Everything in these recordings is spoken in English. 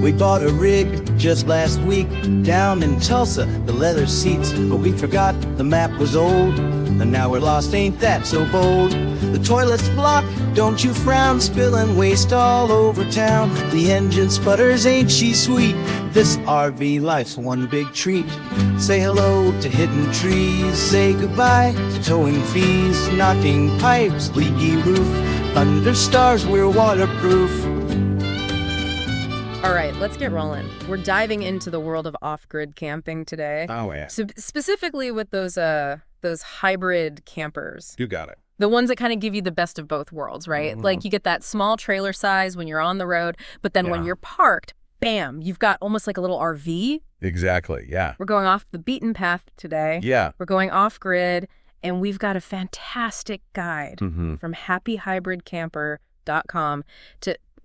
We bought a rig just last week down in Tulsa, the leather seats, but we forgot the map was old, and now we're lost, ain't that so bold? The toilet's blocked, don't you frown, spilling waste all over town. The engine sputters, ain't she sweet? This RV life's one big treat. Say hello to hidden trees, say goodbye to towing fees, knocking pipes, leaky roof, under stars, we're waterproof. All right, let's get rolling. We're diving into the world of off-grid camping today. Oh, yeah. So specifically with those hybrid campers. You got it. The ones that kind of give you the best of both worlds, right? Mm-hmm. Like you get that small trailer size when you're on the road, but then when you're parked, bam, you've got almost like a little RV. Exactly, yeah. We're going off the beaten path today. Yeah. We're going off-grid, and we've got a fantastic guide Mm-hmm. from happyhybridcamper.com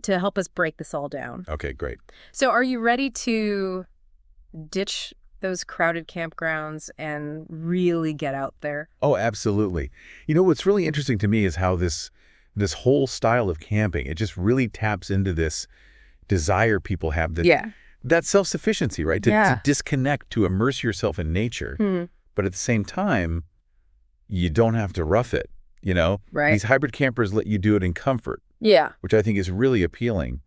to help us break this all down. Okay, great. So are you ready to ditch those crowded campgrounds and really get out there? Oh, absolutely. You know, what's really interesting to me is how this whole style of camping, it just really taps into this desire people have that self-sufficiency, right? To disconnect, to immerse yourself in nature. But at the same time, you don't have to rough it, you know? Right. These hybrid campers let you do it in comfort. Yeah. Which I think is really appealing.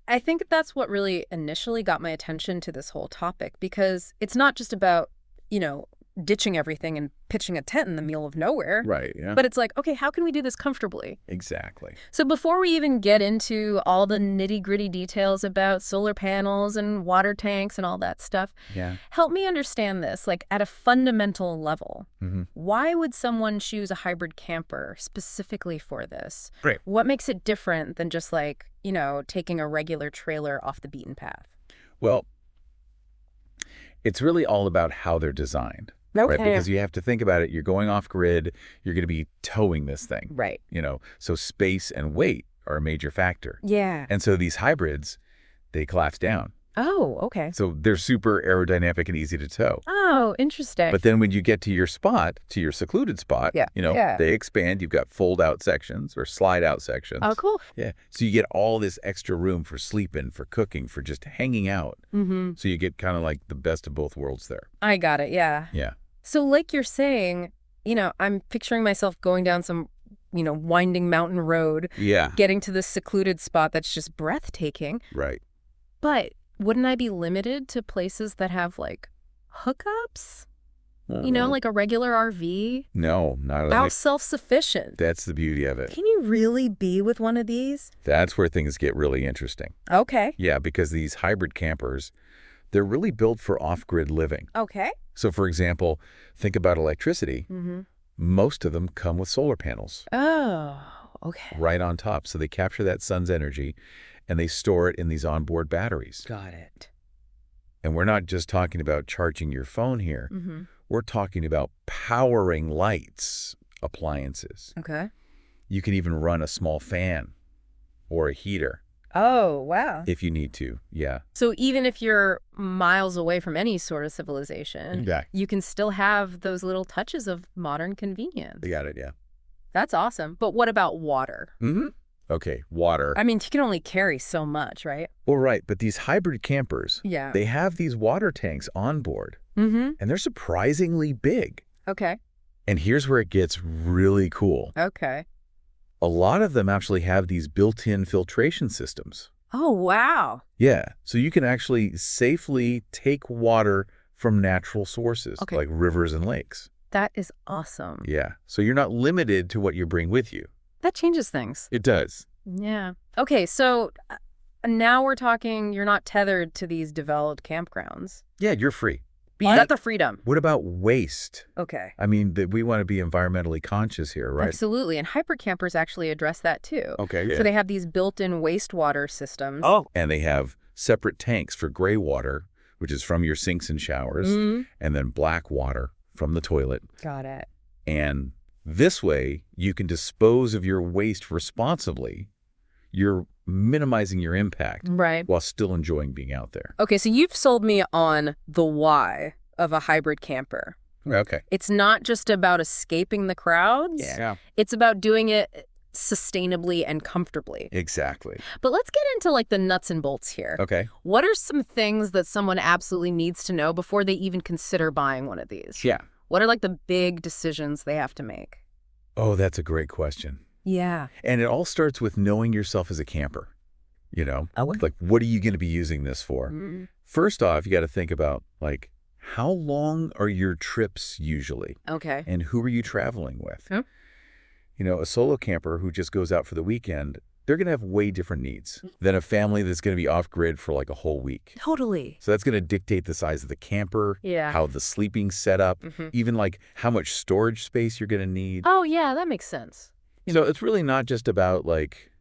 I think that's what really initially got my attention to this whole topic, because it's not just about, ditching everything and pitching a tent in the middle of nowhere. Right, yeah. But it's like, okay, how can we do this comfortably? Exactly. So before we even get into all the nitty-gritty details about solar panels and water tanks and all that stuff, help me understand this, like at a fundamental level. Mm-hmm. Why would someone choose a hybrid camper specifically for this? Right. What makes it different than just like, taking a regular trailer off the beaten path? Well, it's really all about how they're designed. Okay. Right? Because you have to think about it. You're going off grid. You're going to be towing this thing. Right. So space and weight are a major factor. Yeah. And so these hybrids, they collapse down. Oh, okay. So they're super aerodynamic and easy to tow. Oh, interesting. But then when you get to your spot, to your secluded spot, they expand. You've got fold-out sections or slide-out sections. Oh, cool. Yeah. So you get all this extra room for sleeping, for cooking, for just hanging out. Mm-hmm. So you get kind of like the best of both worlds there. I got it, yeah. Yeah. So like you're saying, I'm picturing myself going down some, winding mountain road. Yeah. Getting to this secluded spot that's just breathtaking. Right. But wouldn't I be limited to places that have like hookups? Like a regular RV? No, not at all. How self-sufficient? That's the beauty of it. Can you really be with one of these? That's where things get really interesting. Okay. Yeah, because these hybrid campers, they're really built for off-grid living. Okay. So, for example, think about electricity. Mm-hmm. Most of them come with solar panels. Oh, okay. Right on top. So they capture that sun's energy and they store it in these onboard batteries. Got it. And we're not just talking about charging your phone here. Mm-hmm. We're talking about powering lights, appliances. Okay. You can even run a small fan or a heater. Oh, wow. If you need to, yeah. So even if you're miles away from any sort of civilization, you can still have those little touches of modern convenience. You got it, yeah. That's awesome. But what about water? Mm-hmm. Okay, water. I mean, you can only carry so much, right? Well, right, but these hybrid campers, they have these water tanks on board, and they're surprisingly big. Okay. And here's where it gets really cool. Okay. A lot of them actually have these built-in filtration systems. Oh, wow. Yeah, so you can actually safely take water from natural sources, like rivers and lakes. That is awesome. Yeah, so you're not limited to what you bring with you. That changes things. It does. Yeah. Okay, so now we're talking you're not tethered to these developed campgrounds. Yeah, you're free. But you got the freedom. What about waste? Okay. I mean, we want to be environmentally conscious here, right? Absolutely. And hybrid campers actually address that too. Okay. Yeah. So they have these built-in wastewater systems. Oh. And they have separate tanks for gray water, which is from your sinks and showers, and then black water from the toilet. Got it. And this way, you can dispose of your waste responsibly. You're minimizing your impact while still enjoying being out there. Okay, so you've sold me on the why of a hybrid camper. Okay. It's not just about escaping the crowds. Yeah. It's about doing it sustainably and comfortably. Exactly. But let's get into like the nuts and bolts here. Okay. What are some things that someone absolutely needs to know before they even consider buying one of these? Yeah. What are like the big decisions they have to make? Oh, that's a great question. Yeah. And it all starts with knowing yourself as a camper. Like, what are you going to be using this for? Mm-hmm. First off, you got to think about, like, how long are your trips usually? Okay. And who are you traveling with? Huh? A solo camper who just goes out for the weekend, they're going to have way different needs than a family that's going to be off-grid for like a whole week. Totally. So that's going to dictate the size of the camper, Yeah. how the sleeping's set up, even like how much storage space you're going to need. Oh, yeah, that makes sense. It's really not just about like,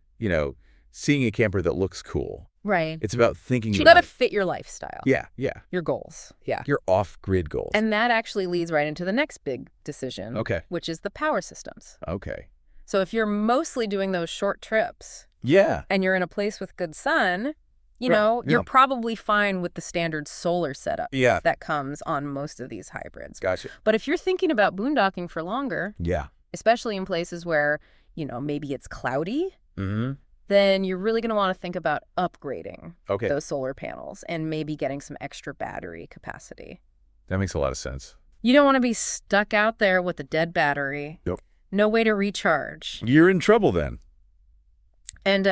seeing a camper that looks cool. Right. It's about thinking You about got to fit your lifestyle. Yeah. Your goals. Yeah. Your off-grid goals. And that actually leads right into the next big decision. Okay. Which is the power systems. Okay. So if you're mostly doing those short trips. Yeah. And you're in a place with good sun, Right. you're probably fine with the standard solar setup Yeah. that comes on most of these hybrids. Gotcha. But if you're thinking about boondocking for longer, Yeah. especially in places where, maybe it's cloudy, Mm-hmm. then you're really going to want to think about upgrading Okay. those solar panels and maybe getting some extra battery capacity. That makes a lot of sense. You don't want to be stuck out there with a dead battery. Yep. No way to recharge. You're in trouble then. And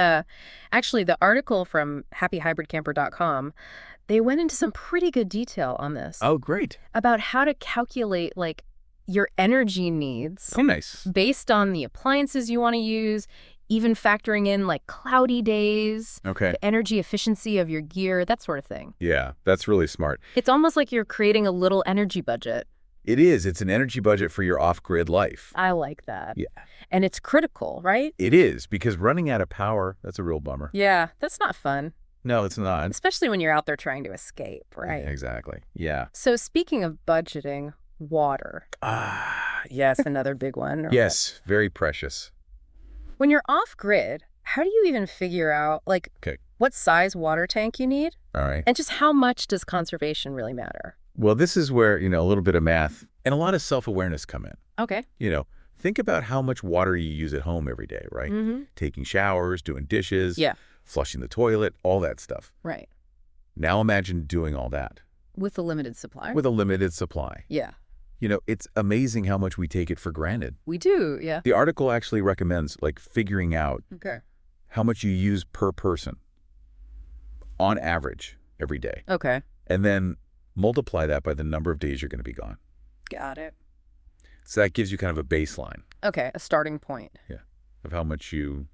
actually, the article from happyhybridcamper.com, they went into some pretty good detail on this. Oh, great. About how to calculate, like, your energy needs. Oh, nice. Based on the appliances you want to use, even factoring in, like, cloudy days. Okay. The energy efficiency of your gear, that sort of thing. Yeah, that's really smart. It's almost like you're creating a little energy budget. It is. It's an energy budget for your off-grid life. I like that. Yeah. And it's critical, right? It is, because running out of power, that's a real bummer. Yeah, that's not fun. No, it's not. Especially when you're out there trying to escape, right? Exactly. Yeah. So speaking of budgeting, water. Yes, another big one. Yes, very precious. When you're off-grid, how do you even figure out, like, what size water tank you need? All right. And just how much does conservation really matter? Well, this is where, a little bit of math and a lot of self-awareness come in. Okay. Think about how much water you use at home every day, right? Mm-hmm. Taking showers, doing dishes, Yeah. flushing the toilet, all that stuff. Right. Now imagine doing all that. With a limited supply? With a limited supply. Yeah. It's amazing how much we take it for granted. We do, yeah. The article actually recommends, like, figuring out how much you use per person on average every day. Okay. And then multiply that by the number of days you're going to be gone. Got it. So that gives you kind of a baseline. Okay, a starting point. Yeah. Of how much you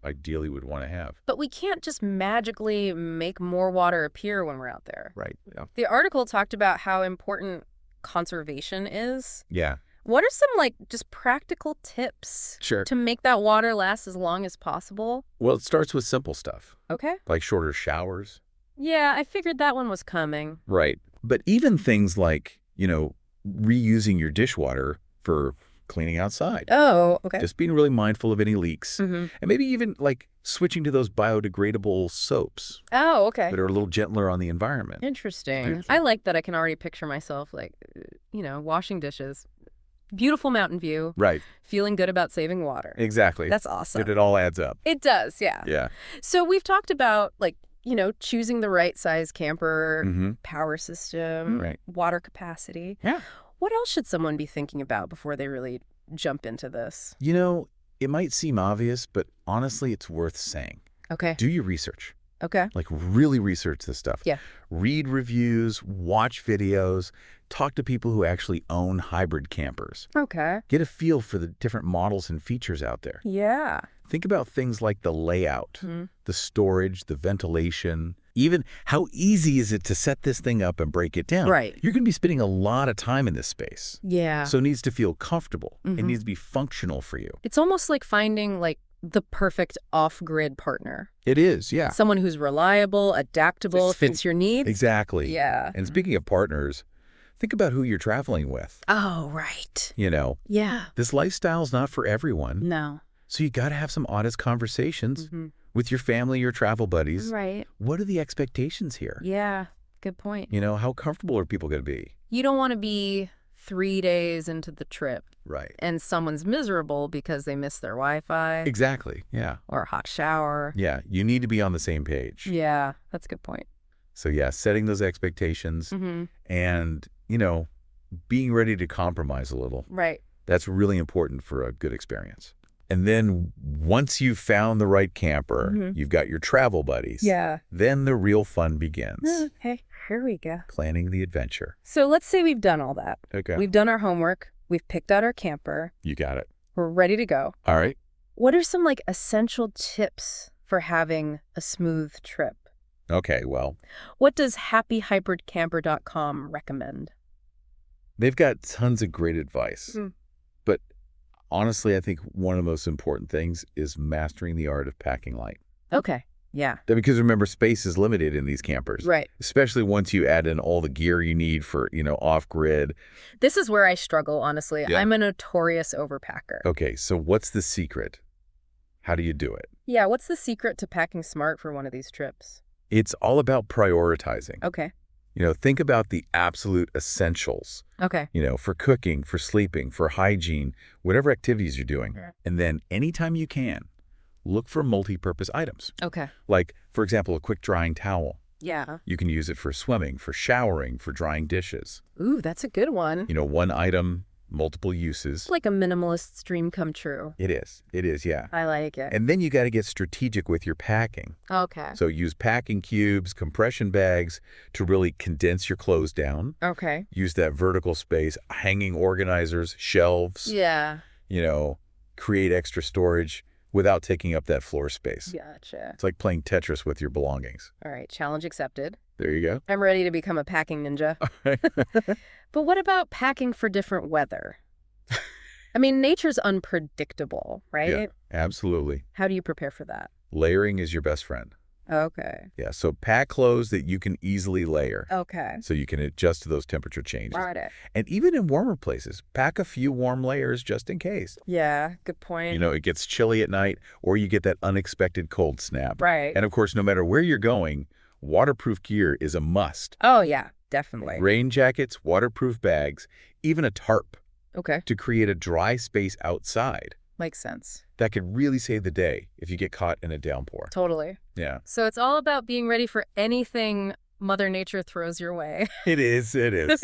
ideally would want to have. But we can't just magically make more water appear when we're out there. Right. Yeah. The article talked about how important conservation is. Yeah. What are some, like, just practical tips Sure. to make that water last as long as possible? Well, it starts with simple stuff. Okay. Like shorter showers. Yeah, I figured that one was coming. Right. But even things like, reusing your dishwater for cleaning outside. Oh, okay. Just being really mindful of any leaks. Mm-hmm. And maybe even, like, switching to those biodegradable soaps Oh, okay. that are a little gentler on the environment. Interesting. I like that I can already picture myself, like, washing dishes. Beautiful mountain view. Right. Feeling good about saving water. Exactly. That's awesome. It all adds up. It does, yeah. Yeah. So we've talked about, like, choosing the right size camper, Mm-hmm. power system, Right. water capacity. Yeah. What else should someone be thinking about before they really jump into this? It might seem obvious, but honestly, it's worth saying. Okay. Do your research. Okay. Like, really research this stuff. Yeah. Read reviews, watch videos, talk to people who actually own hybrid campers. Okay. Get a feel for the different models and features out there. Yeah. Think about things like the layout, Mm-hmm. the storage, the ventilation, even how easy is it to set this thing up and break it down. Right. You're going to be spending a lot of time in this space. Yeah. So it needs to feel comfortable. It Mhm. needs to be functional for you. It's almost like finding, like, the perfect off-grid partner. It is, yeah. Someone who's reliable, adaptable, fits your needs. Exactly. Yeah. And speaking of partners, think about who you're traveling with. Oh, right. Yeah. This lifestyle's not for everyone. No. So you got to have some honest conversations Mm-hmm. with your family, your travel buddies. Right. What are the expectations here? Yeah. Good point. How comfortable are people going to be? You don't want to be 3 days into the trip. Right. And someone's miserable because they missed their Wi-Fi. Exactly. Yeah. Or a hot shower. Yeah. You need to be on the same page. Yeah, that's a good point. So yeah, setting those expectations and, being ready to compromise a little. Right. That's really important for a good experience. And then once you've found the right camper, you've got your travel buddies. Yeah. Then the real fun begins. Okay, here we go. Planning the adventure. So let's say we've done all that. Okay. We've done our homework. We've picked out our camper. You got it. We're ready to go. All right. What are some essential tips for having a smooth trip? Okay, well. What does happyhybridcamper.com recommend? They've got tons of great advice. But honestly, I think one of the most important things is mastering the art of packing light. Okay. Yeah. Because remember, space is limited in these campers. Right. Especially once you add in all the gear you need for, off-grid. This is where I struggle, honestly. Yeah. I'm a notorious overpacker. Okay, so what's the secret? How do you do it? Yeah, what's the secret to packing smart for one of these trips? It's all about prioritizing. Okay. Think about the absolute essentials. Okay. For cooking, for sleeping, for hygiene, whatever activities you're doing. Yeah. And then anytime you can, look for multi-purpose items. Okay. Like, for example, a quick drying towel. Yeah. You can use it for swimming, for showering, for drying dishes. Ooh, that's a good one. One item, multiple uses. It's like a minimalist's dream come true. It is. It is, yeah. I like it. And then you got to get strategic with your packing. Okay. So use packing cubes, compression bags to really condense your clothes down. Okay. Use that vertical space, hanging organizers, shelves. Yeah. Create extra storage without taking up that floor space. Gotcha. It's like playing Tetris with your belongings. All right, challenge accepted. There you go. I'm ready to become a packing ninja. But what about packing for different weather? I mean, nature's unpredictable, right? Yeah, absolutely. How do you prepare for that? Layering is your best friend. Okay. Yeah, so pack clothes that you can easily layer. Okay. So you can adjust to those temperature changes. Got it. And even in warmer places, pack a few warm layers just in case. Yeah, good point. It gets chilly at night or you get that unexpected cold snap. Right. And of course, no matter where you're going, waterproof gear is a must. Oh, yeah, definitely. Rain jackets, waterproof bags, even a tarp Okay. to create a dry space outside. Makes sense. That could really save the day if you get caught in a downpour. Totally. Yeah. So it's all about being ready for anything Mother Nature throws your way. It is. It is.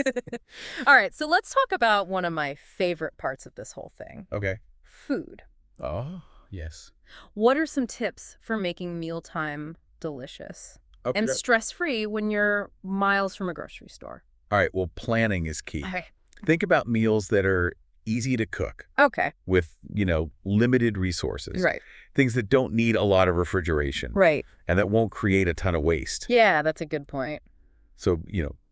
All right, so let's talk about one of my favorite parts of this whole thing. Okay. Food. Oh, yes. What are some tips for making mealtime delicious Okay. and stress-free when you're miles from a grocery store? All right. Well, planning is key. Okay. Think about meals that are easy to cook Okay. with, limited resources. Right. Things that don't need a lot of refrigeration. Right. And that won't create a ton of waste. Yeah, that's a good point. So,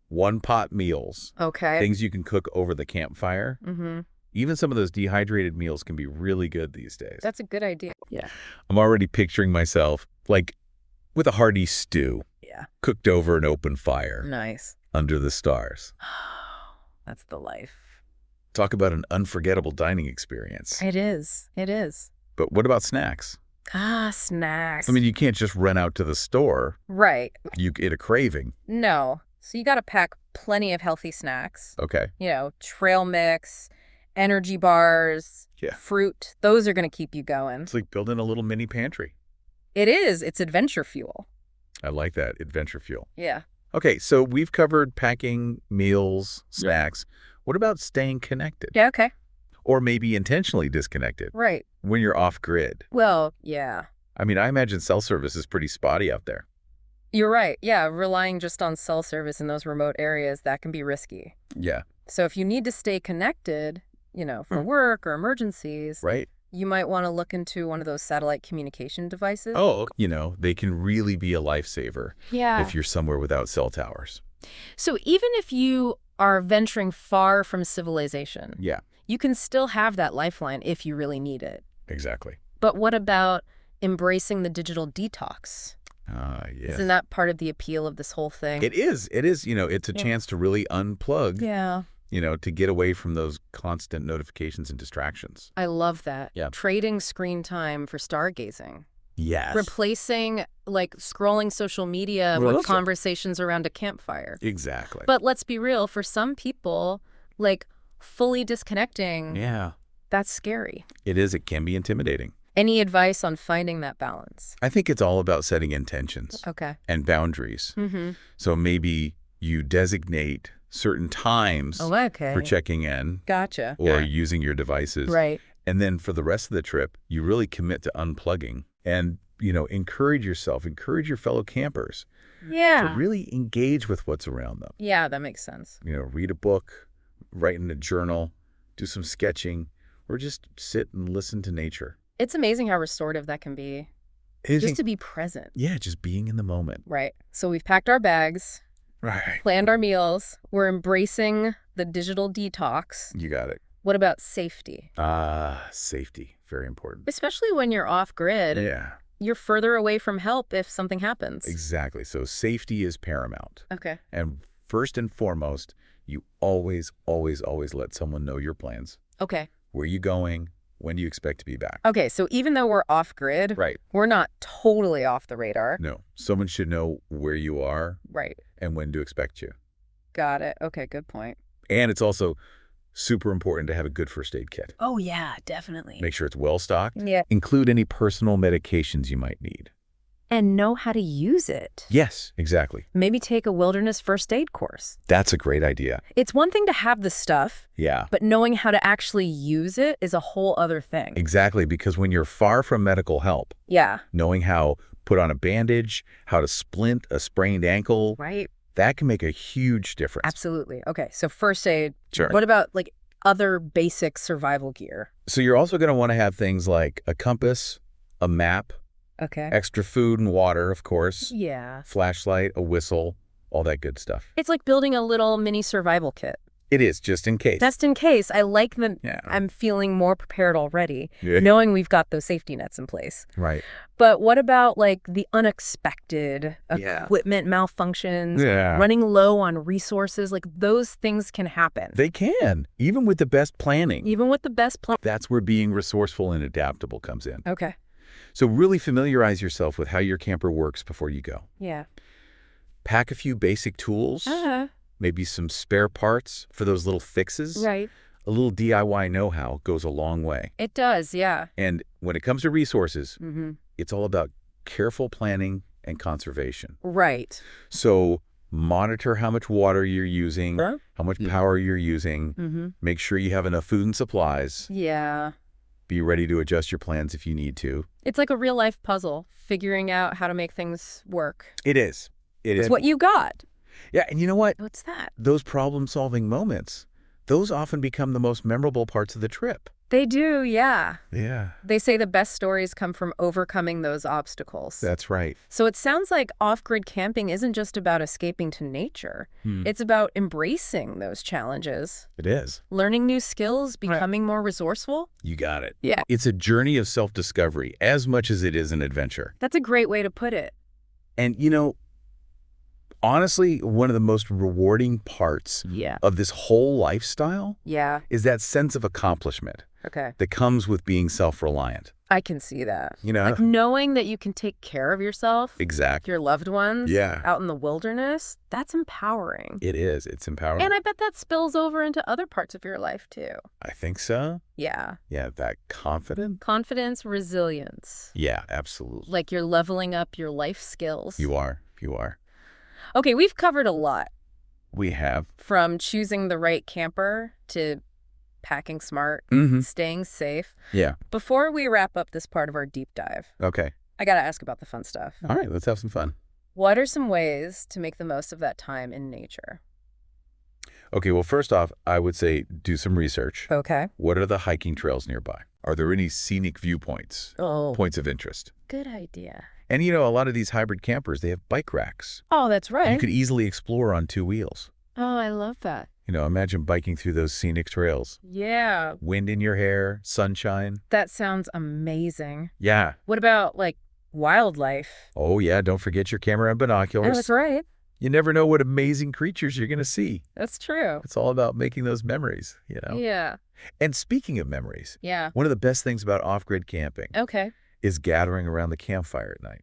one-pot meals. Okay. Things you can cook over the campfire. Mm-hmm. Even some of those dehydrated meals can be really good these days. That's a good idea. Yeah. I'm already picturing myself, with a hearty stew. Yeah. Cooked over an open fire. Nice. Under the stars. That's the life. Talk about an unforgettable dining experience. It is. It is. But what about snacks? Snacks. I mean, you can't just run out to the store. Right. You get a craving. No. So you got to pack plenty of healthy snacks. Okay. Trail mix, energy bars, Yeah. fruit. Those are going to keep you going. It's like building a little mini pantry. It is. It's adventure fuel. I like that. Adventure fuel. Yeah. Okay, so we've covered packing, meals, snacks. What about staying connected? Yeah, okay. Or maybe intentionally disconnected Right. when you're off grid? Well, yeah. I mean, I imagine cell service is pretty spotty out there. You're right. Yeah, relying just on cell service in those remote areas, that can be risky. Yeah. So if you need to stay connected, for work or emergencies, Right? you might want to look into one of those satellite communication devices. Oh, they can really be a lifesaver Yeah. if you're somewhere without cell towers. So even if you are venturing far from civilization, Yeah, you can still have that lifeline if you really need it. exactly. But what about embracing the digital detox? Yes. Isn't that part of the appeal of this whole thing? It is. It is. It's a chance to really unplug, Yeah. to get away from those constant notifications and distractions. I love that. Yeah. Trading screen time for stargazing. Yes. Replacing, scrolling social media Well, with that's conversations around a campfire. Exactly. But let's be real, for some people, fully disconnecting. Yeah. That's scary. It is. It can be intimidating. Any advice on finding that balance? I think it's all about setting intentions and boundaries. So maybe you designate certain times for checking in or using your devices. Right. And then for the rest of the trip, you really commit to unplugging and, encourage yourself, encourage your fellow campers to really engage with what's around them. Yeah, that makes sense. Read a book, write in a journal, do some sketching, or just sit and listen to nature. It's amazing how restorative that can be. Just to be present. Yeah, just being in the moment. Right. So we've packed our bags, planned our meals. We're embracing the digital detox. You got it. What about safety? Safety. Very important. Especially when you're off-grid. Yeah. You're further away from help if something happens. Exactly. So safety is paramount. Okay. And first and foremost, you always, always, always let someone know your plans. Okay. Where are you going? When do you expect to be back? Okay, so even though we're off-grid, we're not totally off the radar. No. Someone should know where you are and when to expect you. Got it. Okay, good point. And it's also super important to have a good first aid kit. Oh, yeah, definitely. Make sure it's well-stocked. Yeah. Include any personal medications you might need. And know how to use it. Yes, exactly. Maybe take a wilderness first aid course. That's a great idea. It's one thing to have the stuff. Yeah. But knowing how to actually use it is a whole other thing. Exactly, because when you're far from medical help, knowing how put on a bandage, how to splint a sprained ankle, that can make a huge difference. Absolutely. Okay, so first aid. Sure. What about like other basic survival gear? So you're also going to want to have things like a compass, a map, extra food and water, of course. Yeah. Flashlight, a whistle, all that good stuff. It's like building a little mini survival kit. It is, just in case. Just in case. I like that I'm feeling more prepared already, knowing we've got those safety nets in place. Right. But what about like the unexpected equipment malfunctions, running low on resources? Like those things can happen. They can, even with the best planning. Even with the best plan. That's where being resourceful and adaptable comes in. Okay. So really familiarize yourself with how your camper works before you go. Yeah. Pack a few basic tools, maybe some spare parts for those little fixes. Right. A little DIY know-how goes a long way. It does, yeah. And when it comes to resources, it's all about careful planning and conservation. Right. So monitor how much water you're using, how much power you're using. Make sure you have enough food and supplies. Yeah. Be ready to adjust your plans if you need to. It's like a real-life puzzle, figuring out how to make things work. It is. It is. It's what you got. Yeah, and you know what? What's that? Those problem-solving moments, those often become the most memorable parts of the trip. They do, yeah. Yeah. They say the best stories come from overcoming those obstacles. That's right. So it sounds like off-grid camping isn't just about escaping to nature. It's about embracing those challenges. It is. Learning new skills, becoming more resourceful. You got it. Yeah. It's a journey of self-discovery as much as it is an adventure. That's a great way to put it. And, honestly, one of the most rewarding parts of this whole lifestyle is that sense of accomplishment that comes with being self-reliant. I can see that. You know? Like knowing that you can take care of yourself. Exactly. Your loved ones. Out in the wilderness. That's empowering. It is. It's empowering. And I bet that spills over into other parts of your life, too. I think so. Yeah. Yeah, that confidence. Confidence, resilience. Yeah, absolutely. Like you're leveling up your life skills. You are. You are. Okay, we've covered a lot. We have. From choosing the right camper to packing smart, staying safe. Yeah. Before we wrap up this part of our deep dive, I got to ask about the fun stuff. All right, let's have some fun. What are some ways to make the most of that time in nature? Okay, well, first off, I would say do some research. Okay. What are the hiking trails nearby? Are there any scenic viewpoints? Points of interest? Good idea. And, a lot of these hybrid campers, they have bike racks. Oh, that's right. You could easily explore on 2 wheels. Oh, I love that. Imagine biking through those scenic trails. Yeah. Wind in your hair, sunshine. That sounds amazing. Yeah. What about, wildlife? Oh, yeah, don't forget your camera and binoculars. Oh, that's right. You never know what amazing creatures you're going to see. That's true. It's all about making those memories, Yeah. And speaking of memories, one of the best things about off-grid camping is gathering around the campfire at night.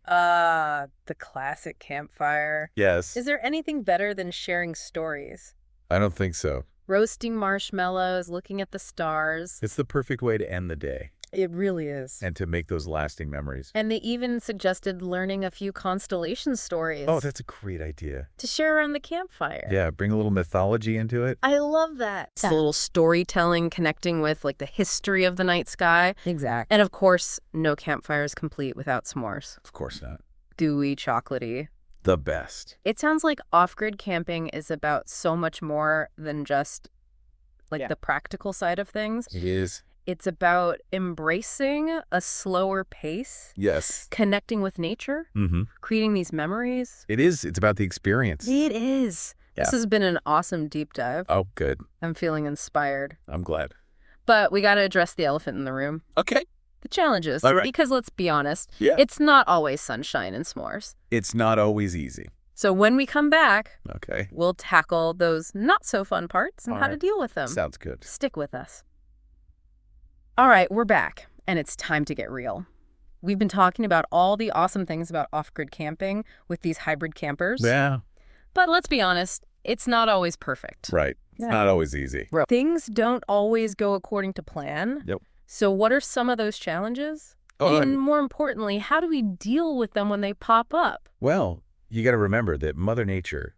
The classic campfire. Yes. Is there anything better than sharing stories? I don't think so. Roasting marshmallows, looking at the stars. It's the perfect way to end the day. It really is. And to make those lasting memories. And they even suggested learning a few constellation stories. Oh, that's a great idea. To share around the campfire. Yeah, bring a little mythology into it. I love that. It's a little storytelling connecting with like the history of the night sky. Exactly. And of course, no campfire is complete without s'mores. Of course not. Dewy, chocolatey. The best. It sounds like off-grid camping is about so much more than just like the practical side of things. It is. It's about embracing a slower pace. Yes. Connecting with nature. Creating these memories. It is. It's about the experience. It is. Yeah. This has been an awesome deep dive. Oh, good. I'm feeling inspired. I'm glad. But we got to address the elephant in the room. Okay. The challenges. All right. Because let's be honest, it's not always sunshine and s'mores. It's not always easy. So when we come back, we'll tackle those not so fun parts and how to deal with them. Sounds good. Stick with us. All right, we're back, and it's time to get real. We've been talking about all the awesome things about off-grid camping with these hybrid campers. Yeah. But let's be honest, it's not always perfect. Right. It's not always easy. Things don't always go according to plan. Yep. So what are some of those challenges? And more importantly, how do we deal with them when they pop up? Well, you got to remember that Mother Nature,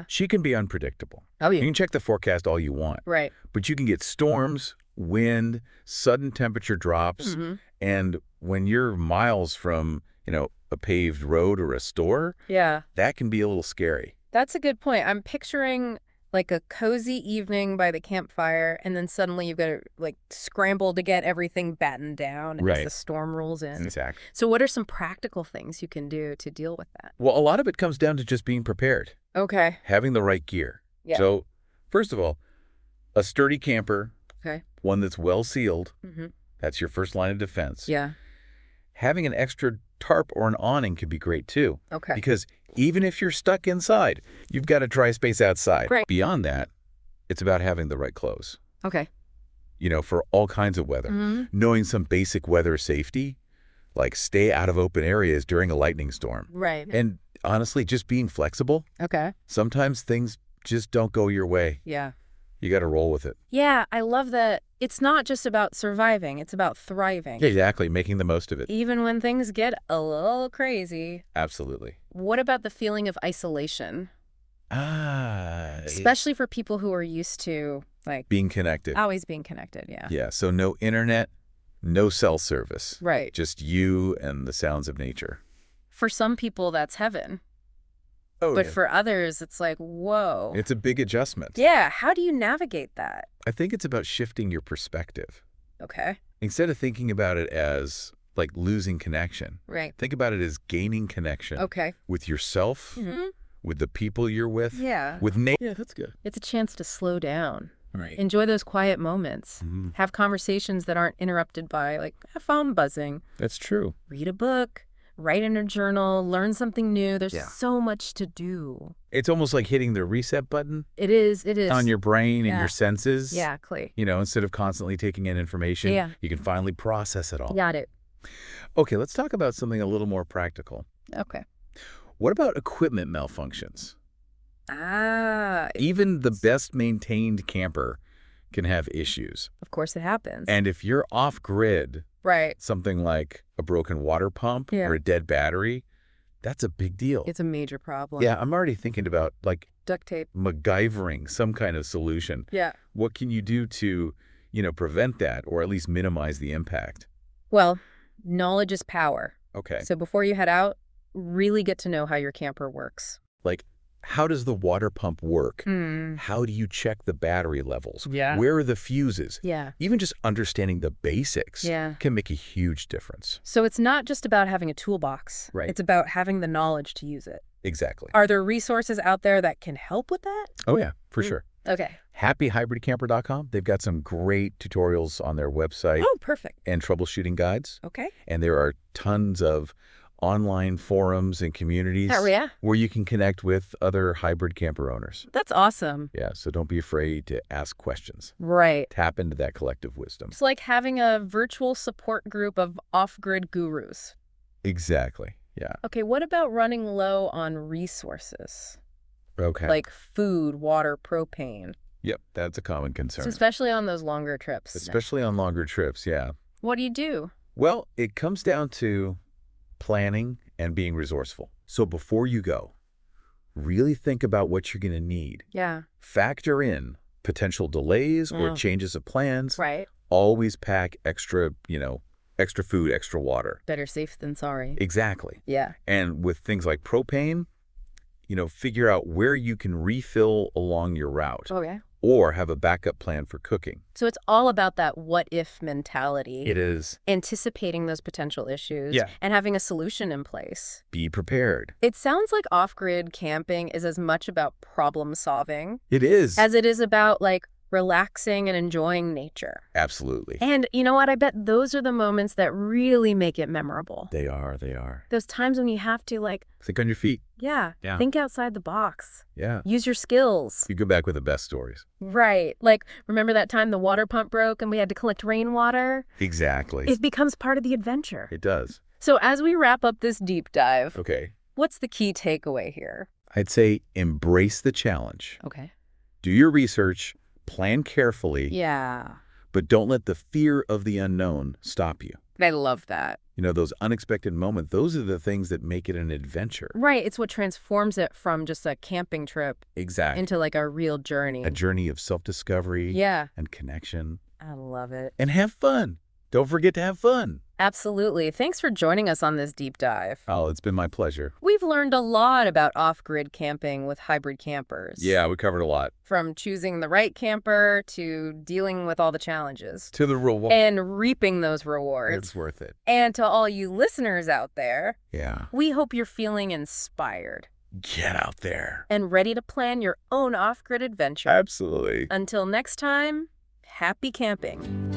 she can be unpredictable. Oh, yeah. You can check the forecast all you want. Right. But you can get storms, wind, sudden temperature drops, and when you're miles from, a paved road or a store, that can be a little scary. That's a good point. I'm picturing like a cozy evening by the campfire, and then suddenly you've got to like scramble to get everything battened down as the storm rolls in. Exactly. So what are some practical things you can do to deal with that? Well, a lot of it comes down to just being prepared. Okay. Having the right gear. Yeah. So, first of all, a sturdy camper, okay, one that's well sealed, that's your first line of defense. Yeah. Having an extra tarp or an awning could be great too. Okay. Because even if you're stuck inside, you've got a dry space outside. Great. Beyond that, it's about having the right clothes. Okay. For all kinds of weather. Knowing some basic weather safety, like stay out of open areas during a lightning storm. Right. And honestly, just being flexible. Okay. Sometimes things just don't go your way. Yeah. You got to roll with it. Yeah, I love that it's not just about surviving, it's about thriving. Exactly, making the most of it. Even when things get a little crazy. Absolutely. What about the feeling of isolation? Especially for people who are used to, like... being connected. Always being connected, yeah. Yeah, so no internet, no cell service. Right. Just you and the sounds of nature. For some people, that's heaven. Oh, but for others, it's like, whoa. It's a big adjustment. Yeah, how do you navigate that? I think it's about shifting your perspective. Okay. Instead of thinking about it as like losing connection. Right. Think about it as gaining connection. Okay. With yourself, with the people you're with. Yeah. With nature. Yeah, that's good. It's a chance to slow down. Right. Enjoy those quiet moments. Have conversations that aren't interrupted by like a phone buzzing. That's true. Read a book. Write in a journal, learn something new. There's so much to do. It's almost like hitting the reset button. It is. On your brain and your senses. Yeah, Clay. Instead of constantly taking in information, you can finally process it all. Got it. Okay, let's talk about something a little more practical. Okay. What about equipment malfunctions? Even the best maintained camper can have issues. Of course it happens. And if you're off grid, right, something like a broken water pump or a dead battery, that's a big deal. It's a major problem. Yeah, I'm already thinking about like duct tape, MacGyvering some kind of solution. Yeah. What can you do to, prevent that or at least minimize the impact? Well, knowledge is power. Okay. So before you head out, really get to know how your camper works. Like, how does the water pump work? How do you check the battery levels? Yeah. Where are the fuses? Yeah. Even just understanding the basics can make a huge difference. So it's not just about having a toolbox. Right. It's about having the knowledge to use it. Exactly. Are there resources out there that can help with that? Oh, yeah, for sure. Okay. HappyHybridCamper.com. They've got some great tutorials on their website. Oh, perfect. And troubleshooting guides. Okay. And there are tons of online forums and communities where you can connect with other hybrid camper owners. That's awesome. Yeah, so don't be afraid to ask questions. Right. Tap into that collective wisdom. It's like having a virtual support group of off-grid gurus. Exactly, yeah. Okay, what about running low on resources? Okay. Like food, water, propane. Yep, that's a common concern. So especially on those longer trips. Especially on longer trips, yeah. What do you do? Well, it comes down to planning and being resourceful. So before you go, really think about what you're going to need. Yeah. Factor in potential delays or changes of plans. Right. Always pack extra, extra food, extra water. Better safe than sorry. Exactly. Yeah. And with things like propane, figure out where you can refill along your route. Oh, yeah. Or have a backup plan for cooking. So it's all about that what-if mentality. It is. Anticipating those potential issues and having a solution in place. Be prepared. It sounds like off-grid camping is as much about problem solving. It is. As it is about, relaxing and enjoying nature. Absolutely. And you know what? I bet those are the moments that really make it memorable. They are. They are. Those times when you have to, think on your feet. Yeah. Think outside the box. Yeah. Use your skills. You go back with the best stories. Right. Remember that time the water pump broke and we had to collect rainwater? Exactly. It becomes part of the adventure. It does. So as we wrap up this deep dive, okay, what's the key takeaway here? I'd say embrace the challenge. Okay. Do your research, plan carefully. Yeah. But don't let the fear of the unknown stop you. I love that. Those unexpected moments, those are the things that make it an adventure. Right. It's what transforms it from just a camping trip Exactly. into a real journey. A journey of self-discovery and connection. I love it. And have fun. Don't forget to have fun. Absolutely. Thanks for joining us on this deep dive. Oh, it's been my pleasure. We've learned a lot about off-grid camping with hybrid campers. Yeah, we covered a lot. From choosing the right camper to dealing with all the challenges. To the reward. And reaping those rewards. It's worth it. And to all you listeners out there, we hope you're feeling inspired. Get out there. And ready to plan your own off-grid adventure. Absolutely. Until next time, happy camping.